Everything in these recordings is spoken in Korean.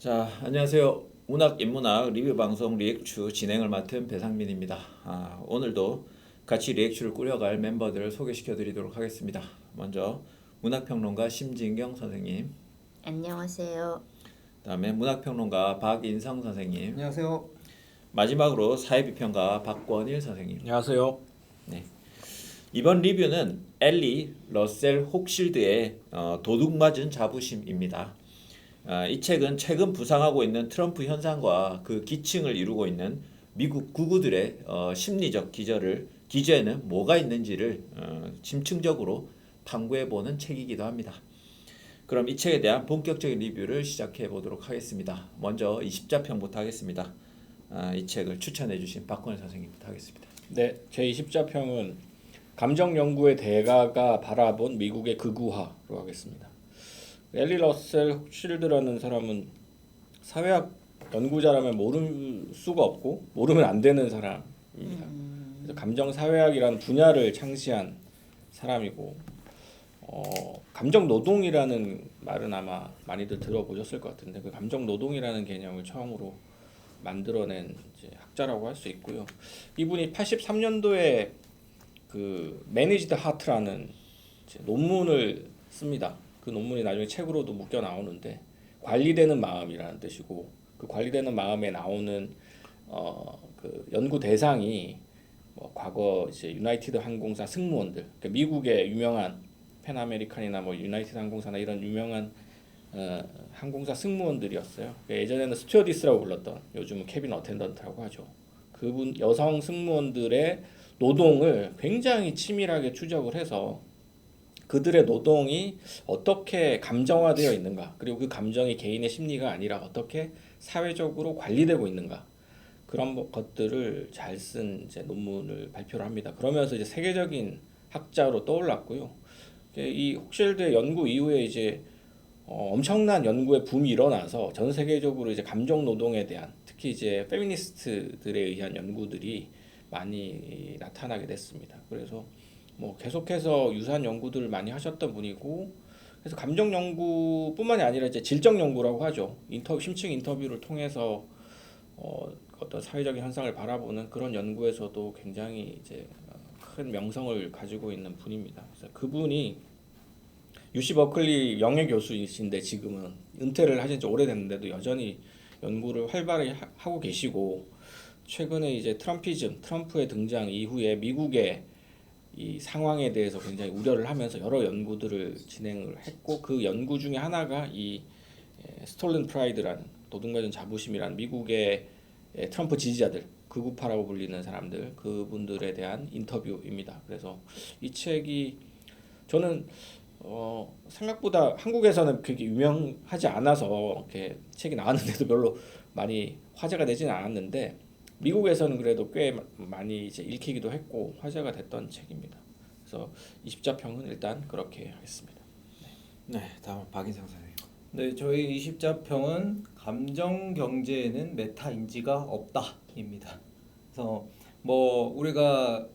자, 안녕하세요. 문학 인문학 리뷰 방송 리액추 진행을 맡은 배상민입니다. 오늘도 같이 리액추를 꾸려갈 멤버들을 소개시켜 드리도록 하겠습니다. 먼저 문학평론가 심진경 선생님, 안녕하세요. 그다음에 문학평론가 박인성 선생님, 안녕하세요. 마지막으로 사회비평가 박권일 선생님. 안녕하세요. 네. 이번 리뷰는 엘리 러셀 혹실드의 도둑맞은 자부심입니다. 이 책은 최근 부상하고 있는 트럼프 현상과 그 기층을 이루고 있는 미국 구구들의 심리적 기저에는 뭐가 있는지를 심층적으로 탐구해보는 책이기도 합니다. 그럼 이 책에 대한 본격적인 리뷰를 시작해 보도록 하겠습니다. 먼저 20자평부터 하겠습니다. 이 책을 추천해 주신 박건일 선생님부터 하겠습니다. 네, 제 20자평은 감정 연구의 대가가 바라본 미국의 극우화로 하겠습니다. 엘리 러셀 혹실드라는 사람은 사회학 연구자라면 모를 수가 없고 모르면 안 되는 사람입니다. 그래서 감정 사회학이라는 분야를 창시한 사람이고 감정 노동이라는 말은 아마 많이들 들어보셨을 것 같은데 그 감정 노동이라는 개념을 처음으로 만들어낸 이제 학자라고 할 수 있고요. 이분이 83년도에 그 매니지드 하트라는 논문을 씁니다. 그 논문이 나중에 책으로도 묶여 나오는데 관리되는 마음이라는 뜻이고 그 관리되는 마음에 나오는 그 연구 대상이 과거 이제 유나이티드 항공사 승무원들, 그러니까 미국의 유명한 팬아메리칸이나 유나이티드 항공사나 이런 유명한 항공사 승무원들이었어요. 그러니까 예전에는 스튜어디스라고 불렀던 요즘은 캐빈 어텐던트라고 하죠. 그분 여성 승무원들의 노동을 굉장히 치밀하게 추적을 해서 그들의 노동이 어떻게 감정화되어 있는가, 그리고 그 감정이 개인의 심리가 아니라 어떻게 사회적으로 관리되고 있는가, 그런 것들을 잘 쓴 이제 논문을 발표를 합니다. 그러면서 이제 세계적인 학자로 떠올랐고요. 이 혹실드의 연구 이후에 이제 엄청난 연구의 붐이 일어나서 전 세계적으로 이제 감정 노동에 대한, 특히 이제 페미니스트들에 의한 연구들이 많이 나타나게 됐습니다. 그래서 계속해서 유사한 연구들을 많이 하셨던 분이고, 그래서 감정 연구뿐만이 아니라 이제 질적 연구라고 하죠. 심층 인터뷰를 통해서 어떤 사회적인 현상을 바라보는 그런 연구에서도 굉장히 이제 큰 명성을 가지고 있는 분입니다. 그래서 그분이 UC 버클리 명예 교수이신데 지금은 은퇴를 하신 지 오래됐는데도 여전히 연구를 활발히 하고 계시고, 최근에 이제 트럼프의 등장 이후에 미국의 이 상황에 대해서 굉장히 우려를 하면서 여러 연구들을 진행을 했고, 그 연구 중에 하나가 이 스톨른 프라이드라는 도둑맞은 자부심이라는 미국의 트럼프 지지자들, 극우파라고 불리는 사람들, 그분들에 대한 인터뷰입니다. 그래서 이 책이 저는 생각보다 한국에서는 그렇게 유명하지 않아서 이렇게 책이 나왔는데도 별로 많이 화제가 되지는 않았는데, 미국에서는 그래도 꽤 많이 이제 읽히기도 했고 화제가 됐던 책입니다. 그래서 20자평은 일단 그렇게 하겠습니다. 네, 다음 박인성 선생님. 네, 저희 20자평은 감정 경제에는 메타 인지가 없다입니다. 그래서 우리가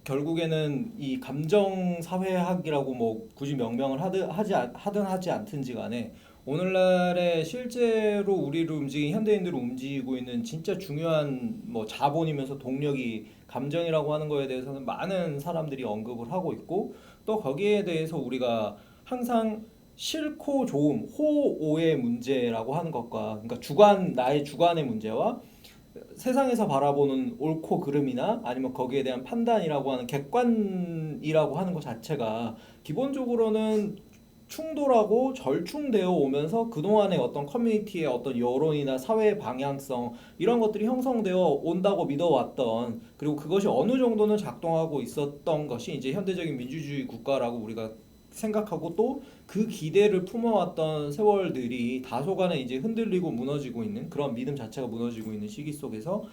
결국에는 이 감정 사회학이라고 굳이 명명을 하든 하지 않든지 간에 오늘날에 실제로 우리를 현대인들을 움직이고 있는 진짜 중요한 자본이면서 동력이 감정이라고 하는 거에 대해서는 많은 사람들이 언급을 하고 있고, 또 거기에 대해서 우리가 항상 싫고 좋음, 호오의 문제라고 하는 것과, 그러니까 나의 주관의 문제와 세상에서 바라보는 옳고 그름이나 아니면 거기에 대한 판단이라고 하는 객관이라고 하는 것 자체가 기본적으로는 충돌하고 절충되어 오면서 그동안의 어떤 커뮤니티의 어떤 여론이나 사회의 방향성, 이런 것들이 형성되어 온다고 믿어왔던, 그리고 그것이 어느 정도는 작동하고 있었던 것이 이제 현대적인 민주주의 국가라고 우리가 생각하고, 또 그 기대를 품어왔던 세월들이 다소간에 이제 흔들리고 무너지고 있는, 그런 믿음 자체가 무너지고 있는 시기 속에서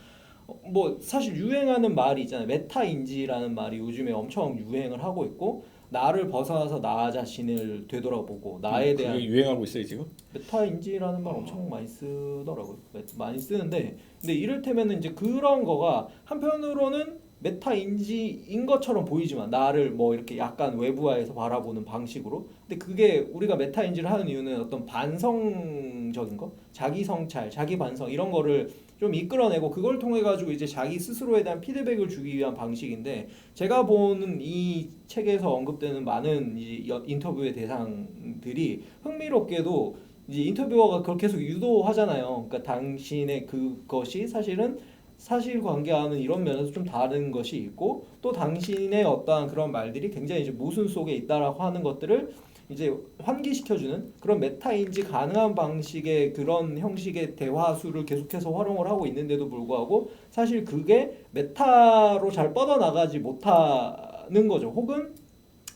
사실 유행하는 말이 있잖아요. 메타인지라는 말이 요즘에 엄청 유행을 하고 있고, 나를 벗어나서 나 자신을 되돌아보고 나에 대한, 그게 유행하고 있어요 지금? 메타인지라는 말 엄청 많이 쓰더라고요. 많이 쓰는데, 근데 이를테면 이제 그런 거가 한편으로는 메타 인지인 것처럼 보이지만 나를 뭐 이렇게 약간 외부화해서 바라보는 방식으로. 근데 그게 우리가 메타 인지를 하는 이유는 어떤 반성적인 거, 자기 성찰, 자기 반성 이런 거를 좀 이끌어내고 그걸 통해 가지고 이제 자기 스스로에 대한 피드백을 주기 위한 방식인데, 제가 보는 이 책에서 언급되는 많은 인터뷰의 대상들이 흥미롭게도 이제 인터뷰어가 그걸 계속 유도하잖아요. 그러니까 당신의 그것이 사실은 사실관계와는 이런 면에서 좀 다른 것이 있고, 또 당신의 어떠한 그런 말들이 굉장히 이제 모순 속에 있다라고 하는 것들을 이제 환기시켜주는 그런 메타인지 가능한 방식의 그런 형식의 대화수를 계속해서 활용을 하고 있는데도 불구하고 사실 그게 메타로 잘 뻗어나가지 못하는 거죠. 혹은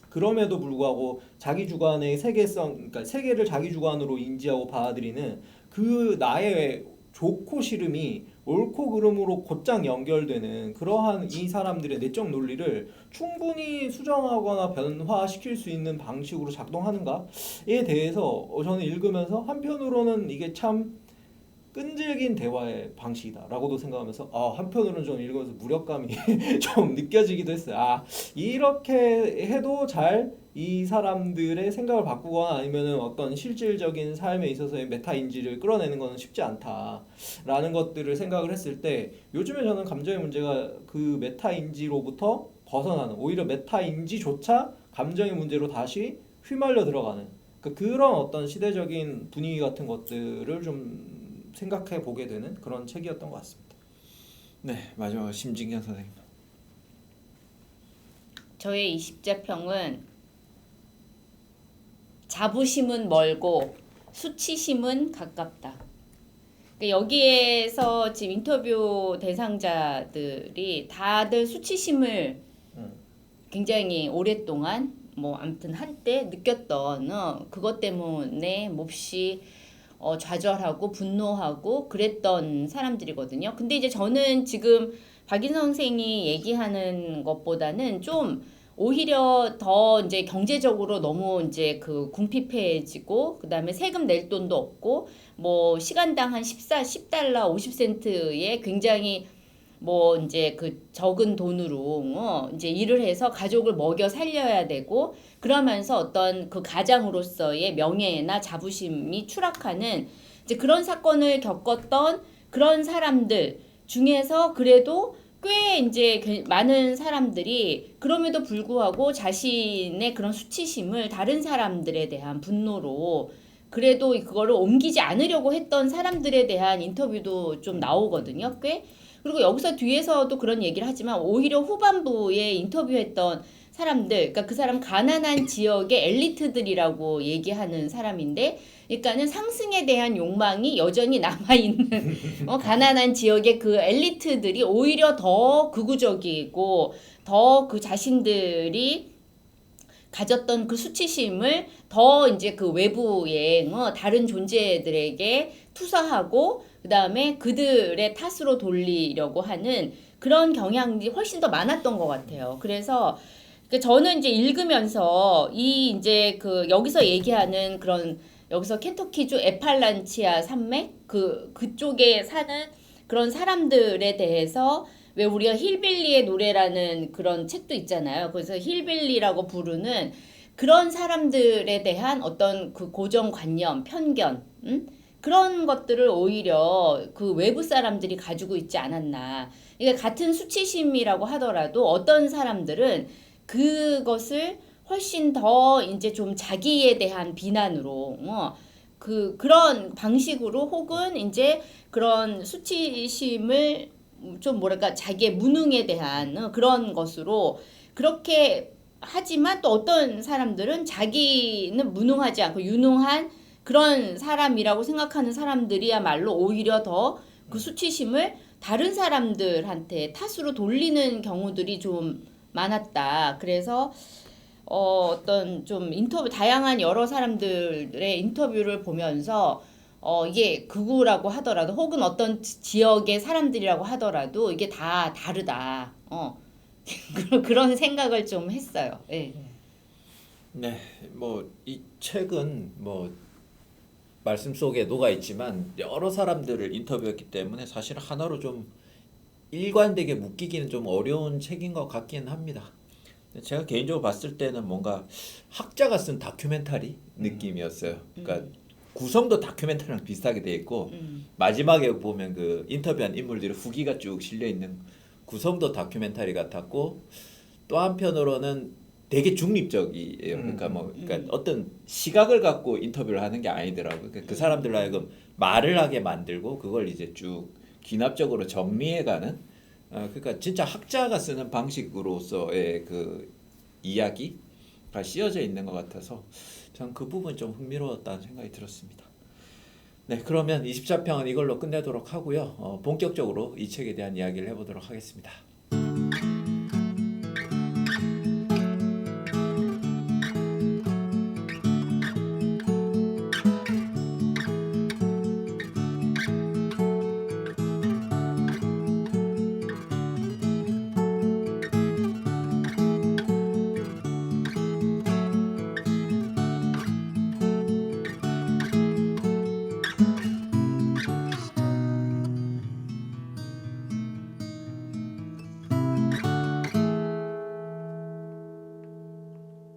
그럼에도 불구하고 자기 주관의 세계성, 그러니까 세계를 자기 주관으로 인지하고 받아들이는 그 나의 좋고 싫음이 옳고 그름으로 곧장 연결되는 그러한 이 사람들의 내적 논리를 충분히 수정하거나 변화시킬 수 있는 방식으로 작동하는가에 대해서 저는 읽으면서 한편으로는 이게 참 끈질긴 대화의 방식이다라고도 생각하면서 한편으로는 좀 읽으면서 무력감이 좀 느껴지기도 했어요. 이렇게 해도 잘 이 사람들의 생각을 바꾸거나 아니면은 어떤 실질적인 삶에 있어서의 메타인지를 끌어내는 것은 쉽지 않다라는 것들을 생각을 했을 때, 요즘에 저는 감정의 문제가 그 메타인지로부터 벗어나는, 오히려 메타인지조차 감정의 문제로 다시 휘말려 들어가는 그런 어떤 시대적인 분위기 같은 것들을 좀 생각해 보게 되는 그런 책이었던 것 같습니다. 네, 마지막 심진경 선생님. 저의 20자 평은 자부심은 멀고 수치심은 가깝다. 그러니까 여기에서 지금 인터뷰 대상자들이 다들 수치심을 굉장히 오랫동안 뭐 아무튼 한때 느꼈던 그것 때문에 몹시 좌절하고 분노하고 그랬던 사람들이거든요. 근데 이제 저는 지금 박인 선생이 얘기하는 것보다는 좀 오히려 더 이제 경제적으로 너무 이제 그 궁핍해지고, 그다음에 세금 낼 돈도 없고, 뭐 시간당 한 10달러 50센트에 굉장히 뭐 이제 그 적은 돈으로 이제 일을 해서 가족을 먹여 살려야 되고, 그러면서 어떤 그 가장으로서의 명예나 자부심이 추락하는 이제 그런 사건을 겪었던 그런 사람들 중에서 그래도 꽤 이제 많은 사람들이 그럼에도 불구하고 자신의 그런 수치심을 다른 사람들에 대한 분노로 그래도 그거를 옮기지 않으려고 했던 사람들에 대한 인터뷰도 좀 나오거든요, 꽤. 그리고 여기서 뒤에서도 그런 얘기를 하지만 오히려 후반부에 인터뷰했던 사람들, 그러니까 그 사람 가난한 지역의 엘리트들이라고 얘기하는 사람인데, 그러니까는 상승에 대한 욕망이 여전히 남아있는 가난한 지역의 그 엘리트들이 오히려 더 극우적이고 더 그 자신들이 가졌던 그 수치심을 더 이제 그 외부의 다른 존재들에게 투사하고 그다음에 그들의 탓으로 돌리려고 하는 그런 경향이 훨씬 더 많았던 것 같아요. 그래서 저는 이제 읽으면서 이 이제 그 여기서 얘기하는 그런, 여기서 켄터키주 에팔란치아 산맥 그쪽에 사는 그런 사람들에 대해서, 왜 우리가 힐빌리의 노래라는 그런 책도 있잖아요. 그래서 힐빌리라고 부르는 그런 사람들에 대한 어떤 그 고정관념, 편견, 그런 것들을 오히려 그 외부 사람들이 가지고 있지 않았나. 이게 같은 수치심이라고 하더라도 어떤 사람들은 그것을 훨씬 더 이제 좀 자기에 대한 비난으로 그런 방식으로, 혹은 이제 그런 수치심을 좀 뭐랄까 자기의 무능에 대한 그런 것으로 그렇게 하지만, 또 어떤 사람들은 자기는 무능하지 않고 유능한 그런 사람이라고 생각하는 사람들이야말로 오히려 더 그 수치심을 다른 사람들한테 탓으로 돌리는 경우들이 좀 많았다. 그래서 어떤 좀 다양한 여러 사람들의 인터뷰를 보면서 이게 극우라고 하더라도 혹은 어떤 지역의 사람들이라고 하더라도 이게 다 다르다. 그런 생각을 좀 했어요. 네. 네, 뭐 이 책은 뭐 말씀 속에 녹아 있지만 여러 사람들을 인터뷰했기 때문에 사실 하나로 좀 일관되게 묶이기는 좀 어려운 책인 것 같긴 합니다. 제가 개인적으로 봤을 때는 뭔가 학자가 쓴 다큐멘터리 느낌이었어요. 그러니까 구성도 다큐멘터리랑 비슷하게 돼 있고 마지막에 보면 그 인터뷰한 인물들의 후기가 쭉 실려 있는 구성도 다큐멘터리 같았고 또 한편으로는 되게 중립적이에요. 그러니까 뭐 그러니까 어떤 시각을 갖고 인터뷰를 하는 게 아니더라고요. 그러니까 그 사람들로 하여금 말을 하게 만들고 그걸 이제 쭉 귀납적으로 정리해가는 그러니까 진짜 학자가 쓰는 방식으로서의 그 이야기가 씌어져 있는 것 같아서 전 그 부분 좀 흥미로웠다는 생각이 들었습니다. 네, 그러면 24평은 이걸로 끝내도록 하고요. 본격적으로 이 책에 대한 이야기를 해보도록 하겠습니다.